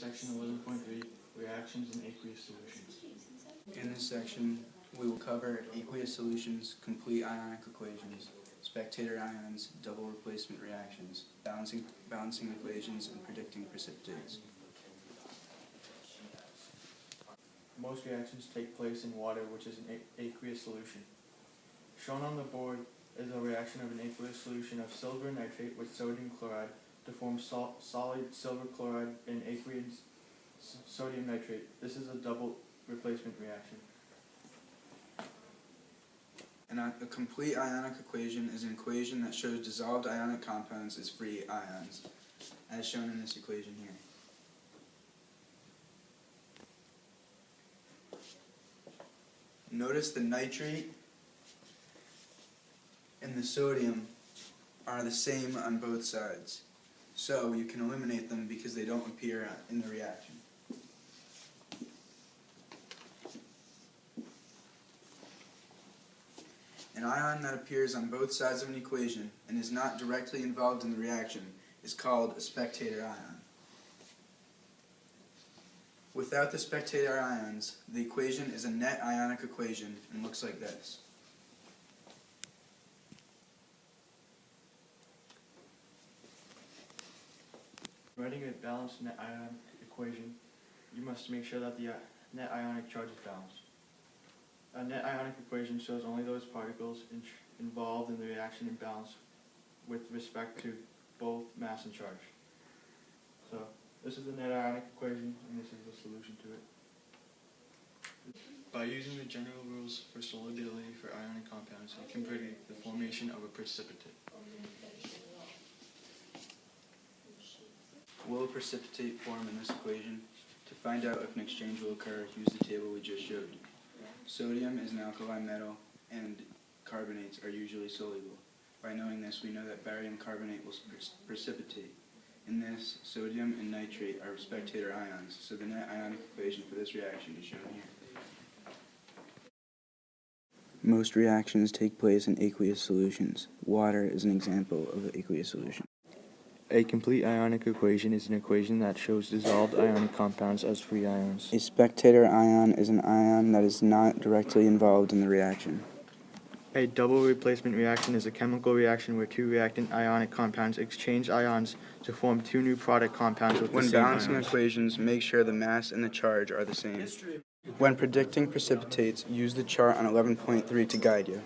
section 11.3, reactions in aqueous solutions. In this section, we will cover aqueous solutions, complete ionic equations, spectator ions, double replacement reactions, balancing equations, and predicting precipitates. Most reactions take place in water, which is an aqueous solution. Shown on the board is a reaction of an aqueous solution of silver nitrate with sodium chloride to form solid silver chloride and aqueous sodium nitrate. This is a double replacement reaction. A complete ionic equation is an equation that shows dissolved ionic compounds as free ions, as shown in this equation here. Notice the nitrate and the sodium are the same on both sides, so you can eliminate them because they don't appear in the reaction. An ion that appears on both sides of an equation and is not directly involved in the reaction is called a spectator ion. Without the spectator ions, the equation is a net ionic equation and looks like this. Writing a balanced net ionic equation, you must make sure that the net ionic charge is balanced. A net ionic equation shows only those particles involved in the reaction in balance with respect to both mass and charge. So this is the net ionic equation, and this is the solution to it. By using the general rules for solubility for ionic compounds, you can predict the formation of a precipitate. Will a precipitate form in this equation? To find out if an exchange will occur, use the table we just showed. Sodium is an alkali metal, and carbonates are usually soluble. By knowing this, we know that barium carbonate will precipitate. In this, sodium and nitrate are spectator ions, so the net ionic equation for this reaction is shown here. Most reactions take place in aqueous solutions. Water is an example of an aqueous solution. A complete ionic equation is an equation that shows dissolved ionic compounds as free ions. A spectator ion is an ion that is not directly involved in the reaction. A double replacement reaction is a chemical reaction where two reactant ionic compounds exchange ions to form two new product compounds with the same ions. When balancing equations, make sure the mass and the charge are the same. When predicting precipitates, use the chart on 11.3 to guide you.